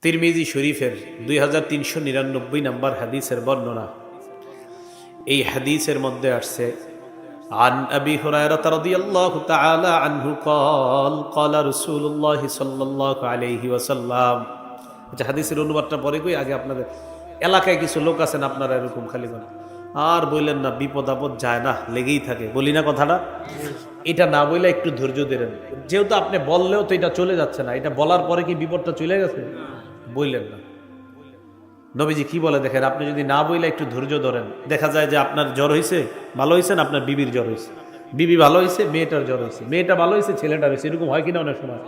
তিরমিজি শরীফের 2399 নম্বর হাদিসের বর্ণনা। এই হাদিসের মধ্যে আসছে عن أبي هريرة رضي الله تعالى عنه قال قال رسول الله صلى الله عليه وسلم। আচ্ছা, হাদিসের অনুবাদটা পরে কই, আগে আপনাদের এলাকায় কিছু লোক আছেন আপনারা এরকম খালি বলেন আর বললেন না, বিপদ আপদ যায় না, লেগেই থাকে, বলি না কথাটা। এটা না বলে একটু ধৈর্য ধরেন, যেহেতু আপনি বললেও তো এটা চলে যাচ্ছে না, এটা বলার পরে কি বিপদটা চলে গেছে? বললেন না। নবীজি কি বলে দেখেন, আপনি যদি না বইলে একটু ধৈর্য ধরেন, দেখা যায় যে আপনার জ্বর হয়েছে, ভালো হয়েছে না, আপনার বিবির জ্বর হয়েছে, বিবি ভালো হয়েছে, মেয়েটার জ্বর হয়েছে, মেয়েটা ভালো হয়েছে, ছেলেটার হয়েছে, এরকম হয় কিনা অনেক সময়।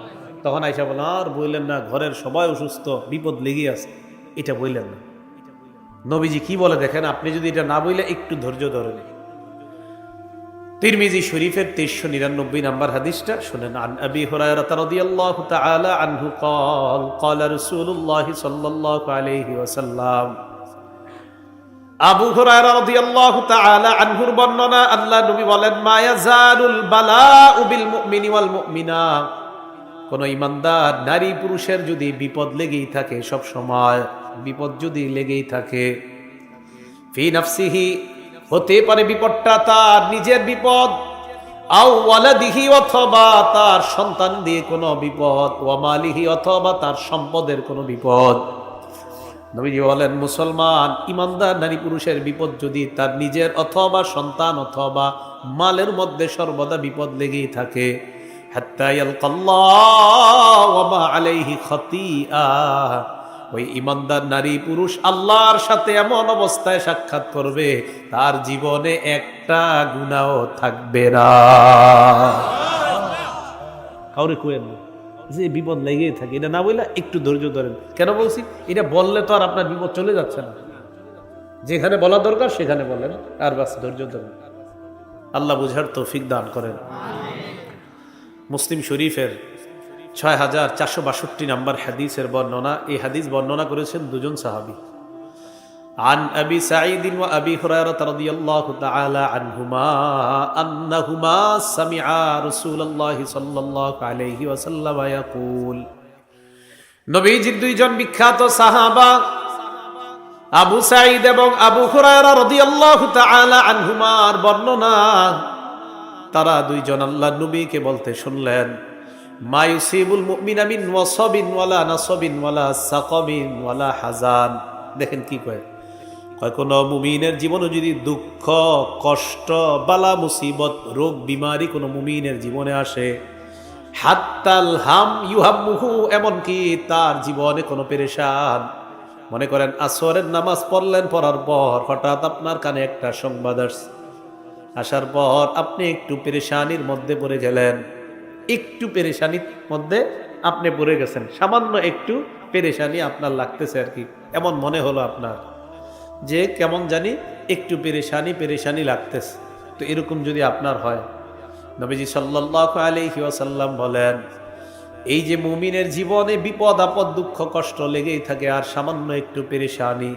তখন আইসা বলেন আর বললেন না, ঘরের সবাই অসুস্থ, বিপদ লেগে আছে, এটা বললেন না। নবীজি কি বলে দেখেন, আপনি যদি এটা না বইলে একটু ধৈর্য ধরেন। তিরমিজি শরীফের 2399 নম্বর হাদিসটা শুনেন। আন আবি হুরায়রা রাদিয়াল্লাহু তাআলা আনহু قال قال رسول الله صلى الله عليه وسلم। আবু হুরায়রা রাদিয়াল্লাহু তাআলা আনহুর বর্ণনা, আল্লাহ নবী বলেন মা ইয়াজালুল বালাউ বিল মুমিনি ওয়াল মুমিনা। কোন ঈমানদার নারী পুরুষের যদি বিপদ লেগেই থাকে, সব সময় বিপদ যদি লেগেই থাকে, ফি নাফসিহি, হতে পারে বিপদটা তার নিজের বিপদ, আও ওয়ালাদিহি, অথবা তার সন্তান দিয়ে কোনো বিপদ, ওয়া মালিহি, অথবা তার সম্পদের কোনো বিপদ। নবীজি বলেন মুসলমান ঈমানদার নারী পুরুষের বিপদ যদি তার নিজের অথবা সন্তান অথবা মালের মধ্যে সর্বদা বিপদ লেগেই থাকে, হাত্তা ইয়ালকাল্লাহ ওয়া মা আলাইহি খাতিআ, ওই ঈমানদার নারী পুরুষ আল্লাহর সাথে এমন অবস্থায় সাক্ষাৎ করবে তার জীবনে একটা গুনাহ থাকবে না। কাউরে কইেন না যে বিপদ লেগেই থাকে, এটা না বললে একটু ধৈর্য ধরেন। কেন বলছি? এটা বললে তো আর আপনার বিপদ চলে যাচ্ছে না, যেখানে বলা দরকার সেখানে বলেন, আর বাস ধৈর্য ধরেন। আল্লাহ বুঝার তৌফিক দান করেন। মুসলিম শরীফের 6462 নম্বর হাদিসের বর্ণনা। এই হাদিস বর্ণনা করেছেন দুজন সাহাবী। عن أبي سعيد وأبي هريرة رضي الله تعالى عنهما أنهما سمعا رسول الله صلى الله عليه وسلم يقول। নবীজির দুইজন বিখ্যাত সাহাবা আবু সাঈদ এবং আবু হুরায়রা রাদিয়াল্লাহু তাআলা আনহুমার বর্ণনা, তারা দুইজন আল্লাহর নবীকে বলতে শুনলেন মা ইউসিবুল মুমিনা মিন ওয়াসাবিন ওয়ালা নাসাবিন ওয়ালা সাকাবিন ওয়ালা হাজান। দেখেন কি কয়, কোন মুমিনের জীবনে যদি দুঃখ, কষ্ট, বালা, মুসিবত, রোগ, বিমারি কোন মুমিনের জীবনে আসে, হাত্তাল হাম ইউহাম্মুহু, এমনকি তার জীবনে কোনো পেরেশান, মনে করেন আসরের নামাজ পড়লেন, পড়ার পর হঠাৎ আপনার কানে একটা সংবাদ আসার পর আপনি একটু পেরেশানির মধ্যে পড়ে গেলেন, একটু পেরেশানির মধ্যে আপনি পড়ে গেছেন, সামান্য একটু পেরেশানি আপনার লাগতেছে আর কি, এমন মনে হলো আপনার যে কেমন জানি একটু পেরেশানি লাগতেছে। তো এরকম যদি আপনার হয়, নবীজি সাল্লাল্লাহু আলাইহি ওয়াসাল্লাম বলেন এই যে মুমিনের জীবনে বিপদ আপদ, দুঃখ, কষ্ট লেগেই থাকে আর সামান্য একটু পেরেশানি,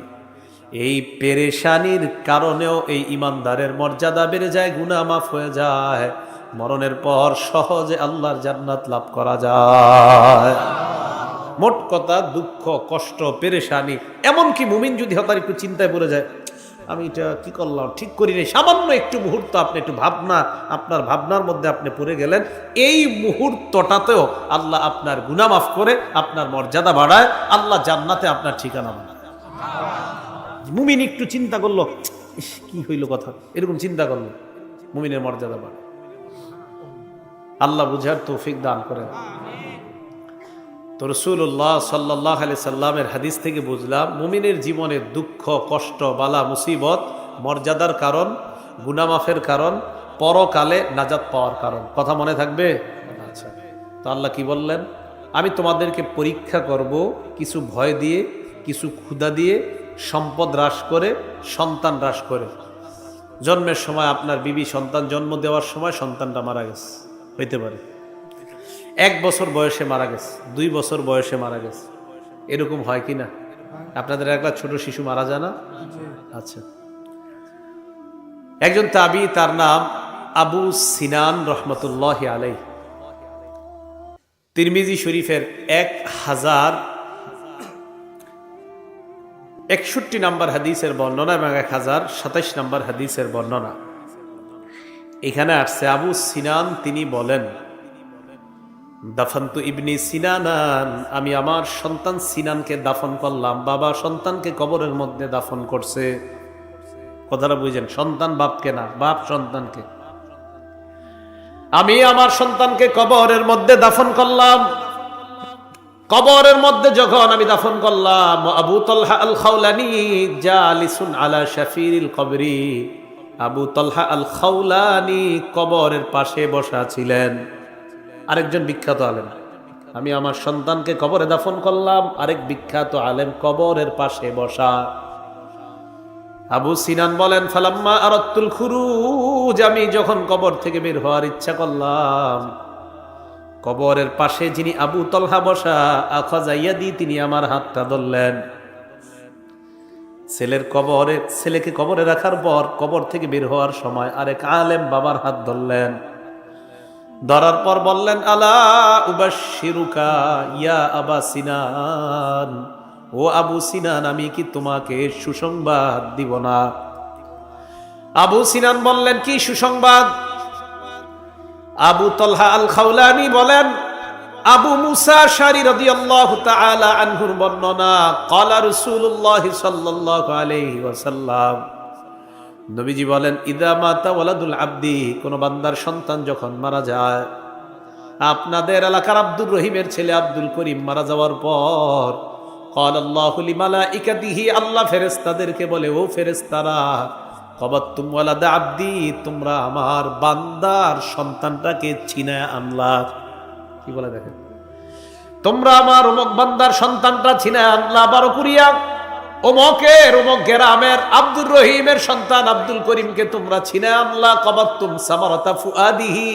এই পেরেশানির কারণেও এই ঈমানদারের মর্যাদা বেড়ে যায়, গুনাহ মাফ হয়ে যায়, মরণের পর সহজে আল্লাহর জান্নাত লাভ করা যায়। মোট কথা, দুঃখ, কষ্ট, পেরেশানি, এমনকি মুমিন যদি হঠাৎ একটু চিন্তায় পড়ে যায়, আমি এটা কি করলাম, ঠিক করি নাই, সামান্য একটু মুহূর্ত আপনি একটু আপনার ভাবনার মধ্যে আপনি পড়ে গেলেন, এই মুহূর্তটাতেও আল্লাহ আপনার গুনাহ মাফ করে আপনার মর্যাদা বাড়ায়, আল্লাহ জান্নাতে আপনার ঠিকানা বানায়। মুমিন একটু চিন্তা করলো, কি হইল কথা, এরকম চিন্তা করলো, মুমিনের মর্যাদা বাড়ে। আল্লাহ বুঝার তৌফিক দান করেন। তো রাসূলুল্লাহ সাল্লাল্লাহু আলাইহি সাল্লামের হাদিস থেকে বুঝলাম মুমিনের জীবনে দুঃখ, কষ্ট, বালা, মুসিবত মর্যাদার কারণ, গুনাহ মাফের কারণ, পরকালে নাজাত পাওয়ার কারণ। কথা মনে থাকবে? আচ্ছা, তো আল্লাহ কি বললেন, আমি তোমাদেরকে পরীক্ষা করব কিছু ভয় দিয়ে, কিছু ক্ষুধা দিয়ে, সম্পদ হ্রাস করে, সন্তান হ্রাস করে। জন্মের সময় আপনার বিবি সন্তান জন্ম দেওয়ার সময় সন্তানটা মারা গেছে, হইতে পারে 1 বছর বয়সে মারা গেছে, 2 বছর বয়সে মারা গেছে, এরকম হয় কি না? আপনাদের একবার ছোট শিশু মারা যায় না? আচ্ছা, একজন তাবী, তার নাম আবু সিনান রহমতুল্লাহি আলাইহি, তিরমিজি শরীফের 61 নম্বর হাদিসের বর্ণনা এবং 1027 নম্বর হাদিসের বর্ণনা। এখানে আসছে আবু সিনান তিনি বলেন, দাফান্তু ইবনি সিনানান, আমি আমার সন্তান সিনানকে দাফন করলাম। বাবা সন্তানকে কবরের মধ্যে দাফন করছে। কথাটা বুঝেন, সন্তান বাপকে না, বাপ সন্তানকে। আমি আমার সন্তানকে কবরের মধ্যে দাফন করলাম। কবরের মধ্যে যখন আমি দাফন করলাম, আবু তালহা আল খাওলানি জালিসুন আলা শাফিরিল কবরি, আবু তালহা আল খাওলানি কবরের পাশে বসা ছিলেন। আরেকজন বিখ্যাত আলেম, আমি আমার সন্তানকে কবরে দাফন করলাম, আরেক বিখ্যাত আলেম কবরের পাশে বসা। আবু সিনান বলেন, ফালাম্মা আরাদতুল খুরুজ, আমি যখন কবর থেকে বের হওয়ার ইচ্ছা করলাম, কবরের পাশে যিনি আবু তালহা বসা, আখাযা ইয়াদি, তিনি আমার হাতটা ধরলেন। ছেলেকে কবরে রাখার পর কবর থেকে বের হওয়ার সময় আরেক আলেম বাবার হাত ধরলেন। ধরার পর বললেন, আলা উবাশশিরুকা ইয়া আবা সিনান, ও আবু সিনান, আমি কি তোমাকে সুসংবাদ দিব না? আবু সিনান বললেন, কি সুসংবাদ? আবু তালহা আল খাওলানি বলেন, আবু মুসা আশআরী রাদিয়াল্লাহু তাআলা আনহুর বর্ণনা, ক্বালা রাসূলুল্লাহ সাল্লাল্লাহু আলাইহি ওয়াসাল্লাম, নবীজি বলেন, ইদা মাতা ওয়ালাদুল আবদি, কোন বান্দার সন্তান যখন মারা যায়, আপনাদের এলাকার আব্দুর রহিমের ছেলে আব্দুল করিম মারা যাওয়ার পর, ক্বালাল্লাহু লিমালাইকাতিহি, আল্লাহ ফেরেশতাদেরকে বলে, ও ফেরেশতারা, কবাতুম ওয়ালাদা আবদি, তোমরা আমার বান্দার সন্তানটাকে ছিনায় আনলা। কি বলে দেখেন, তোমরা আমার অমুক বান্দার সন্তানটা ছিনায় আনলা, বারো কুরিয়া অমুকের অমুক গ্রামের আব্দুর রহিমের সন্তান আব্দুল করিমকে তোমরা ছিনায় আনলা। কবাতুম সামারাতা ফুআদিহি,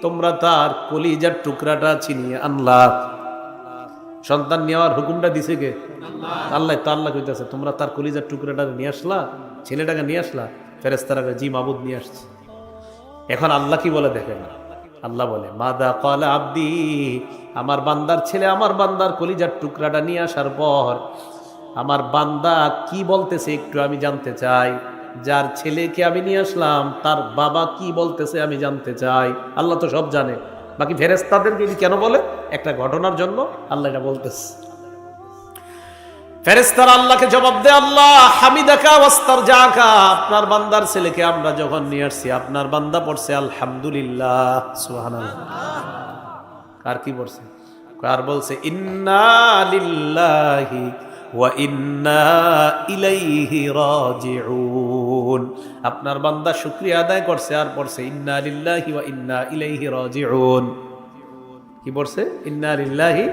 তোমরা তার কলিজার টুকরাটা ছিনিয়ে আনলা। সন্তান নেওয়ার হুকুমটা দিছে কে? আল্লাহ। তো আল্লাহ কইতাছে, তোমরা তার কলিজার টুকরাটা নিয়ে আসলা, ছেলেটাকে নিয়ে আসলা। ফেরেশতারা জি মাবুদ নিয়ে আসছে। এখন আল্লাহ কি বলে দেখেন, আল্লাহ বলে, মাদা ক্বালা আবদি, আমার বান্দার ছেলে আমার বান্দার কলিজার টুকরাটা নিয়ে আসার পর আমার বান্দা কি বলতেছে একটু আমি জানতে চাই। যার ছেলেকে আমি নিয়ে আসলাম তার বাবা কি বলতেছে আমি জানতে চাই। আল্লাহ তো সব জানে, বাকি ফেরেশতাদেরকে কেন বলে? একটা ঘটনার জন্য আল্লাহ এটা বলতেছে। ফেরেশতারা আল্লাহকে জবাব দেয়, আল্লাহ হামিদাকা ওয়াস্তারজাকা, আপনার বান্দার ছেলেকে আমরা যখন নিয়ে আসছি আপনার বান্দা পড়ছে আলহামদুলিল্লাহ, সুবহানাল্লাহ। আর কি পড়ছে? আর বলছে ইন্না লিল্লাহি ওয়া ইন্না ইলাইহি রাজিউন, আপনার বান্দা শুকরিয়া আদায় করছে আর পড়ছে ইন্না লিল্লাহি ওয়া ইন্না ইলাইহি রাজিউন। কি পড়ছে? ইন্না লিল্লাহি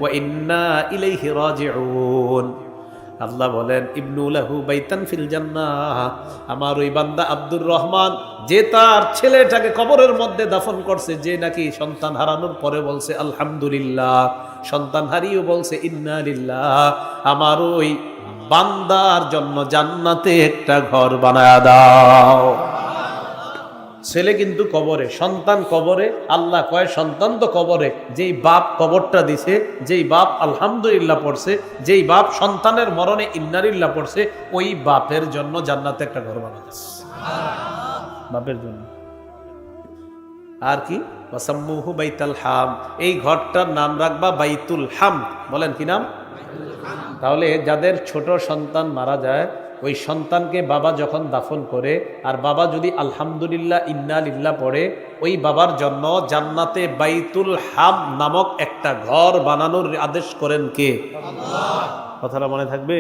ওয়া ইন্না ইলাইহি রাজিউন। আল্লাহ বলেন, ইবনু লাহু বাইতান ফিল জান্নাহ, আমার ওই বান্দা আব্দুর রহমান যে তার ছেলেটাকে কবরের মধ্যে দাফন করছে, যে নাকি সন্তান হারানোর পরে বলছে আলহামদুলিল্লাহ, সন্তান হারিয়েও বলছে ইন্না লিল্লাহ, আমার ওই বান্দার জন্য জান্নাতে একটা ঘর বানায় দাও। ছেলে কিন্তু কবরে, সন্তান কবরে। আল্লাহ কয় সন্তান তো কবরে, যেই বাপ কবরটা দিছে, যেই বাপ আলহামদুলিল্লাহ পড়ছে, যেই বাপ সন্তানের মরণে ইন্নালিল্লাহ পড়ছে, ওই বাপের জন্য জান্নাতে একটা ঘর বানাচ্ছে, বাপের জন্য। আর কি? ওয়াসাম্মুহু বাইতুল হাম, এই ঘরটার নাম রাখবা বাইতুল হাম। বলেন কি নাম? তাহলে যাদের ছোট সন্তান মারা যায়, ওই সন্তানকে বাবা যখন দাফন করে আর বাবা যদি আলহামদুলিল্লাহ ইন্না লিল্লাহ পড়ে, ওই বাবার জন্য জান্নাতে বাইতুল হাম নামক একটা ঘর বানানোর আদেশ করেন কে? আল্লাহ। কথাটা মনে থাকবে।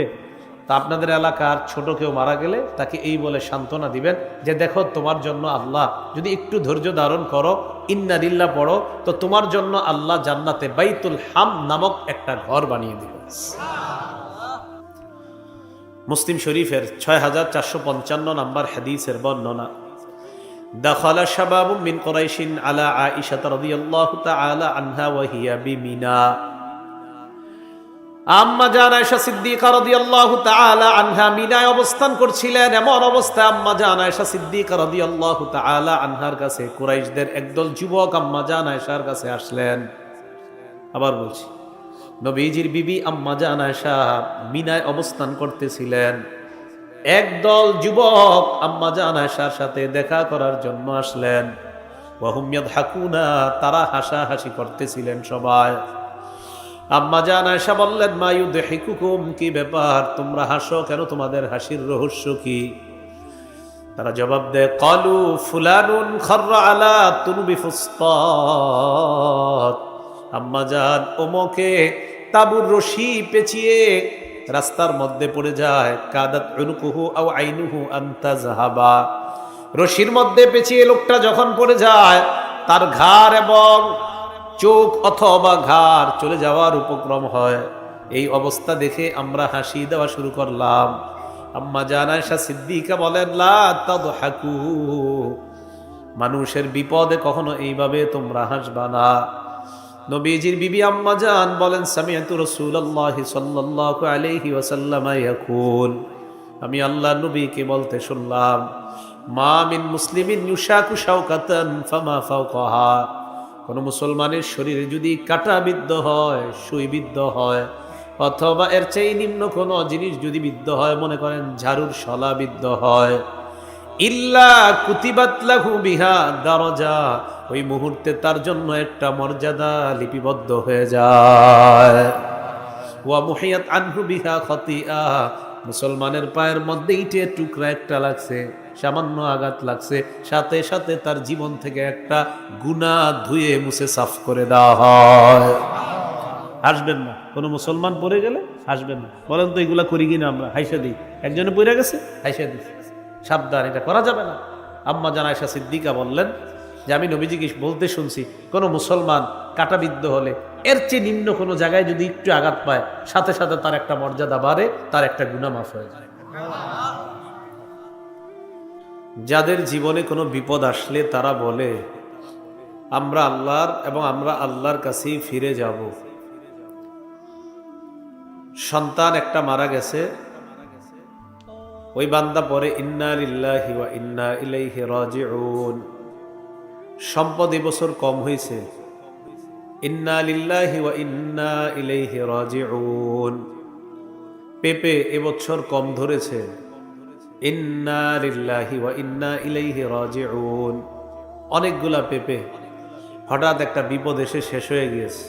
তা আপনাদের এলাকার ছোট কেউ মারা গেলে তাকে এই বলে সান্ত্বনা দিবেন যে দেখো, তোমার জন্য আল্লাহ যদি একটু ধৈর্য ধারণ করো, ইন্না লিল্লাহ পড়ো, তো তোমার জন্য আল্লাহ জান্নাতে বাইতুল হাম নামক একটা ঘর বানিয়ে দিবেন। মুসলিম শরীফের 6455 নম্বর হাদিসের বর্ণনা, দাখালা শাবাবুম মিন কুরাইশিন আলা আয়েশা রাদিয়াল্লাহু তাআলা আনহা ওয়া হিয়া বিমিনা, আম্মা জান আয়েশা সিদ্দিকা রাদিয়াল্লাহু তাআলা আনহা মিনায় অবস্থান করছিলেন। এমন অবস্থায় আম্মা জান আয়েশা সিদ্দিকা রাদিয়াল্লাহু তাআলা আনহার কাছে কুরাইশদের একদল যুবক আম্মা জান আয়েশার কাছে আসলেন। আবার বলছি, নবীজির বিবি আম্মা জান আয়েশা মিনায় অবস্থান করতেছিলেন। একদল যুবক আম্মা জান আয়েশার সাথে দেখা করার জন্য আসলেন। ওয়া হুম ইয়াদহাকুনা, তারা হাসাহাসি করতেছিলেন সবাই। আম্মা জান আয়েশা বললেন, মা ইউদহিকুকুম, কি ব্যাপার, তোমরা হাসো কেন, তোমাদের হাসির রহস্য কি? তারা জবাব দেয়, ক্বালু ফুলানুন খাররা আলা তুনুবি ফুসতাত, আম্মা জান ওমকে তাবুর রশি পেঁচিয়ে রাস্তার মধ্যে পড়ে যায়। কাদাত উনকুহু আও আইনুহু আন তাযহাবা, রশির মধ্যে পেঁচিয়ে লোকটা যখন পড়ে যায় তার ঘাড় এবং চোখ অথবা ঘাড় চলে যাওয়ার উপক্রম হয়। এই অবস্থা দেখে আমরা হাসি দেওয়া শুরু করলাম। আম্মা জান আয়েশা সিদ্দিকা বলেন, লা তাদহাকু, মানুষের বিপদে কখনো এইভাবে তোমরা হাসবা না। নবীজির বিবি আম্মা জান বলেন, সামিআতু রাসূলুল্লাহ সাল্লাল্লাহু আলাইহি ওয়াসাল্লাম ইয়াকুল, আমি আল্লাহর নবীকে বলতে শুনলাম, মা মিন মুসলিমিন ইউশাকু শাওকাতান ফামা ফাওকাহা, কোন মুসলমানের শরীরে যদি কাঁটা বিদ্ধ হয়, সুই বিদ্ধ হয়, অথবা এর চেয়ে নিম্ন কোনো জিনিস যদি বিদ্ধ হয়, মনে করেন ঝাড়ুর শলা বিদ্ধ হয়, ইল্লা কুতিবাত লাহু বিহা দারাজা, ওই মুহূর্তে তার জন্য একটা মর্যাদা লিপিবদ্ধ হয়ে যায়। ওয়া মুহিয়াত আনহু বিহা খতিয়া, মুসলমানের পায়ের মধ্যে ইটের টুকরা একটা লাগছে, সামান্য আঘাত লাগছে, সাথে সাথে তার জীবন থেকে একটা গুনাহ ধুয়ে মুছে সাফ করে দেওয়া হয়। হাসবেন না, কোনো মুসলমান পড়ে গেলে হাসবেন না। বলেন তো এগুলা করি কিনা আমরা? হাইসা দিই। একজনে পড়ে গেছে, হাইসা দিই, সাবধান, এটা করা যাবে না। আম্মা জান আয়েশা সিদ্দিকা বললেন যে আমি নবীজিকে বলতে শুনছি, কোনো মুসলমান কাঁটাবিদ্ধ হলে এর চেয়ে নিম্ন কোনো জায়গায় যদি একটু আঘাত পায়, সাথে সাথে তার একটা মর্যাদা বাড়ে, তার একটা গুনাহ মাফ হয়ে যায়। যাদের জীবনে কোনো বিপদ আসলে তারা বলে আমরা আল্লাহর এবং আমরা আল্লাহর কাছেই ফিরে যাব। সন্তান একটা মারা গেছে, ওই বান্দা পরে ইন্না লিল্লাহি ওয়া ইন্না ইলাইহি রাজিউন। সম্পদ এবছর কম হয়েছে, ইন্না লিল্লাহি ওয়া ইন্না ইলাইহি রাজিউন। পেঁপে এবছর কম ধরেছে, ইন্না লিল্লাহি ওয়া ইন্না ইলাইহি রাজিউন। অনেকগুলা পেঁপে, হঠাৎ একটা বিপদ এসে শেষ হয়ে গিয়েছে,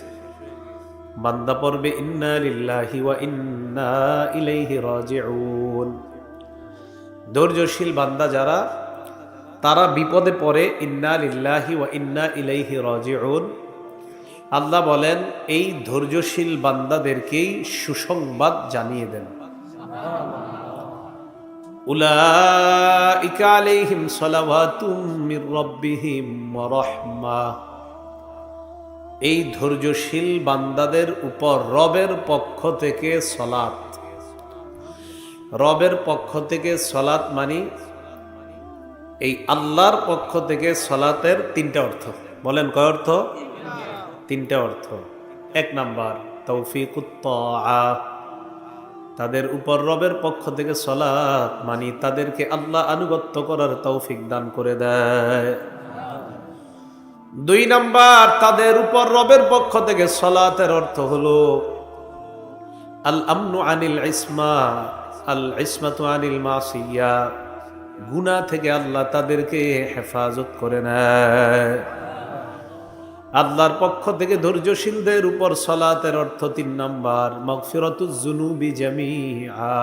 বান্দা পড়বে ইন্না লিল্লাহি ওয়া ইন্না ইলাইহি রাজিউন। ধৈর্যশীল বান্দা যারা, তারা বিপদে পড়ে ইন্না লিল্লাহি ওয়া ইন্না ইলাইহি রাজিউন। আল্লাহ বলেন এই ধৈর্যশীল বান্দাদেরকেই সুসংবাদ জানিয়ে দেন, উলাইকা আলাইহিম সালাওয়াতুম মির রাব্বিহিম ওয়া রাহমাহ। এই ধৈর্যশীল বান্দাদের উপর রবের পক্ষ থেকে সলাত। রবের পক্ষ থেকে সলাত মানি এই আল্লাহর পক্ষ থেকে সলাতের তিনটা অর্থ। বলেন কয় অর্থ? তিনটা অর্থ। এক নাম্বার তৌফিকুত তাআ, তাদের উপর রবের পক্ষ থেকে সলাত মানি তাদেরকে আল্লাহ আনুগত্য করার তৌফিক দান করে দেয়। দুই নাম্বার, তাদের উপর রবের পক্ষ থেকে সলাতের অর্থ হলো আল আমনু আনিল ইসমা, আল ইসমাতু আনিল মাসিয়া, গুনাহ থেকে আল্লাহ তাদেরকে হেফাজত করে নেয়। আল্লাহর পক্ষ থেকে ধৈর্যশীলদের উপর সলাতের অর্থ তিন নাম্বার মাগফিরাতুজ যুনুবি জামিআ,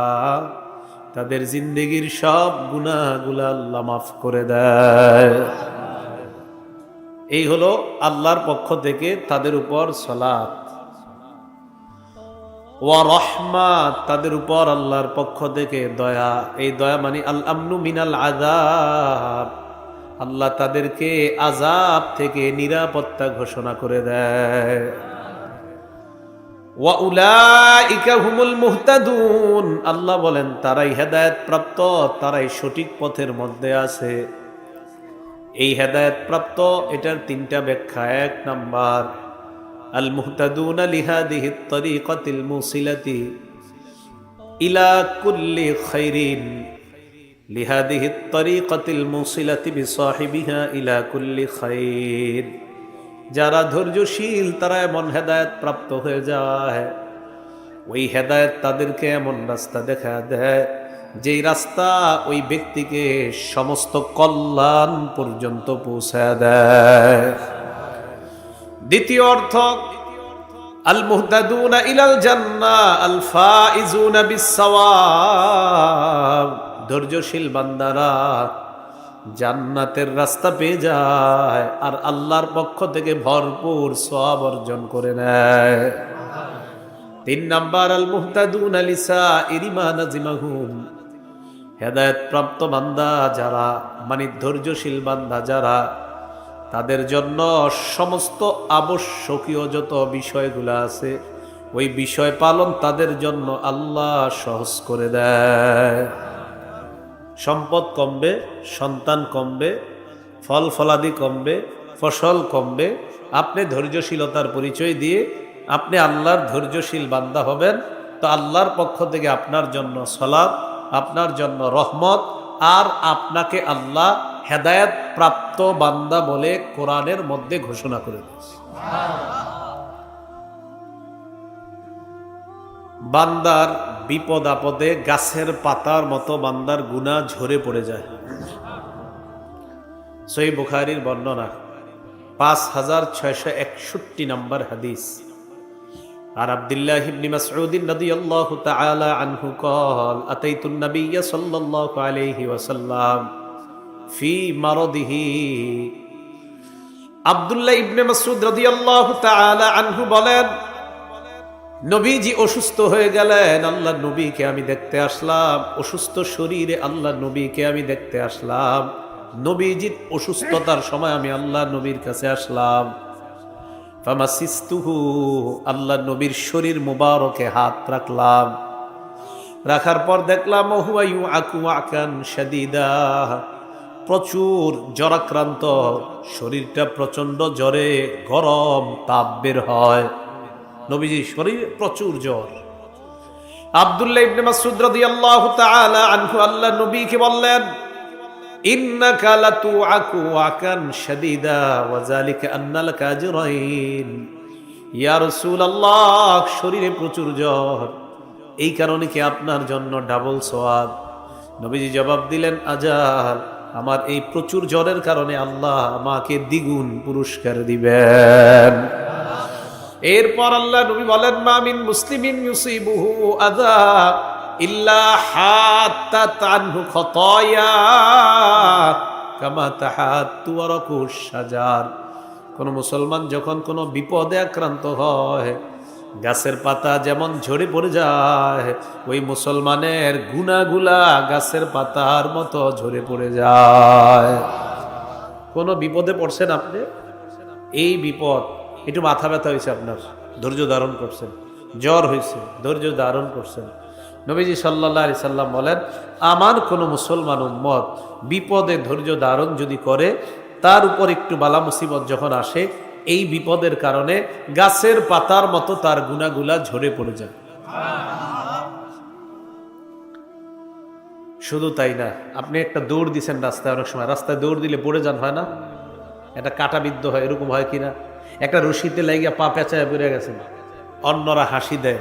তাদের জিন্দেগীর সব গুনাহগুলো আল্লাহ মাফ করে দেয়। এই হলো আল্লাহর পক্ষ থেকে তাদের উপর সলাত। ওয়া রাহমাত, তাদের উপর আল্লাহর পক্ষ থেকে দয়া। এই দয়া মানে আল আমনু মিনাল আযাব, আল্লাহ তাদেরকে আযাব থেকে নিরাপত্তা ঘোষণা করে দেয়। ওয়া উলাইকা হুমুল মুহতাদুন, আল্লাহ বলেন তারাই হেদায়েত প্রাপ্ত, তারাই সঠিক পথের মধ্যে আছে। এই হেদায়েত প্রাপ্ত, এটার তিনটা ব্যাখ্যা। এক নাম্বার আল মুহতাদুনা লিহাদিহি তরিকাতিল মুসিলাতি ইলা কুল্লি খাইরিন, লিহাদিহি তরিকাতিল মুসিলাতি বিসাহিবিহা ইলা কুল্লি খাইর। যারা ধৈর্যশীল তারা এমন হেদায়েত প্রাপ্ত হয়ে যায়, ওই হেদায়েত তাদেরকে এমন রাস্তা দেখা দেয় যেই রাস্তা ওই ব্যক্তিকে সমস্ত কল্যাণ পর্যন্ত পৌঁছায় দেয়। দ্বিতীয় অর্থ, আল মুহতাদুনা ইলাল জান্নাহ আল ফাইজুনা বিসসাওয়াব। ধৈর্যশীল বান্দারা জান্নাতের রাস্তা পেয়ে যায় আর আল্লাহর পক্ষ থেকে ভরপুর সওয়াব অর্জন করে নেয়। 3 নাম্বার, আল মুহতাদুনা লিসাইরি মা নাজিমাহুম। হেদায়েত প্রাপ্ত বান্দা যারা, মানে ধৈর্যশীল বান্দা যারা, তাদের জন্য সমস্ত আবশ্যকীয় যত বিষয়গুলো আছে ওই বিষয় পালন তাদের জন্য আল্লাহ সহজ করে দেয়। সম্পদ কমবে, সন্তান কমবে, ফল ফলাদি কমবে, ফসল কমবে, আপনি ধৈর্যশীলতার পরিচয় দিয়ে আপনি আল্লাহর ধৈর্যশীল বান্দা হবেন, তো আল্লাহর পক্ষ থেকে আপনার জন্য সলাত, আপনার জন্য রহমত, আর আপনাকে আল্লাহ হেদায়েত প্রাপ্ত বান্দা বলে কোরআনের মধ্যে ঘোষণা করে দিয়েছে। বান্দার বিপদ আপদে গাছের পাতার মতো বান্দার গুনাহ ঝরে পড়ে যায়। সহিহ বুখারীর বর্ণনা 5661 নম্বর হাদিস। আর আব্দুল্লাহ ইবনে মাসউদ রাদিয়াল্লাহু তাআলা আনহু قال اتيت النبي صلى الله عليه وسلم في مرضه। আব্দুল্লাহ ইবনে মাসউদ রাদিয়াল্লাহু তাআলা আনহু বলেন, নবীজি অসুস্থ হয়ে গেলেন, আল্লাহ নবীকে আমি দেখতে আসলাম। অসুস্থ শরীরে আল্লাহ নবীকে আমি দেখতে আসলাম। নবীজির অসুস্থতার সময় আমি আল্লাহ নবীর কাছে আসলাম। ফামাসিস্তুহু, আল্লাহ নবীর শরীর মুবারকে হাত রাখলাম। রাখার পর দেখলাম হুয়া ইউআকু আকান শাদীদা, প্রচুর জ্বরাক্রান্ত, শরীরটা প্রচন্ড জ্বরে গরম তাপ বের হয়। নবীজির শরীরে প্রচুর জ্বর। আব্দুল্লাহ ইবনে মাসউদ রাদিয়াল্লাহু তাআলা আনহু আল্লাহ নবীকে বললেন, ইন্নাকা লাতুআকু আকান শাদীদা ওয়া যালিকা আন্না লাকা আজরাইন। ইয়া রাসূলুল্লাহ, শরীরে প্রচুর জ্বর, এই কারণে কি আপনার জন্য ডাবল সওয়াব? নবীজি জবাব দিলেন, আজাল, আমার এই প্রচুর জ্বরের কারণে আল্লাহ আমাকে দ্বিগুণ পুরস্কার দিবেন। এরপর আল্লাহ নবী বলেন, মা মিন মুসলিমিন ইউসিবুহু আযা ইল্লা হাত্তাত আনহু খাতায়া কামা তাহাত্তু ওয়ারাকুশ শাজার। কোন মুসলমান যখন কোনো বিপদে আক্রান্ত হয়, গাছের পাতা যেমন ঝরে পড়ে যায়, ওই মুসলমানের গুনাহগুলা গাছের পাতার মতো ঝরে পড়ে যায়। কোন বিপদে পড়ছেন আপনি, এই বিপদ, একটু মাথা ব্যথা হয়েছে আপনার, ধৈর্য ধারণ করছেন, জ্বর হয়েছে, ধৈর্য ধারণ করছেন। নবীজি সাল্লাল্লাহু আলাইহি সাল্লাম বলেন, আমার কোন মুসলমান উম্মত বিপদে ধৈর্য ধারণ যদি করে, তার উপর একটু বালা মুসিবত যখন আসে, এই বিপদের কারণে গাছের পাতার মতো তার গুনাহগুলা ঝরে পড়ে যায়। শুধু তাই না, আপনি একটা দৌড় দিছেন রাস্তায়, অনেক সময় রাস্তায় দৌড় দিলে পড়ে যান, হয় না? এটা কাঁটাবিদ্ধ হয়, এরকম হয় কিনা? একটা রশিতে লাগিয়া পা পেঁচায় পড়ে গেছেন, অন্যরা হাসি দেয়।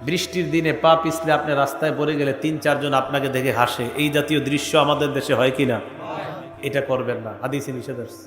বৃষ্টির দিনে পা পিছলে আপনি রাস্তায় পড়ে গেলে 3-4 জন আপনাকে দেখে হাসে। এই জাতীয় দৃশ্য আমাদের দেশে হয় কিনা? এটা করবেন না, হাদিসে নিষেধ আছে।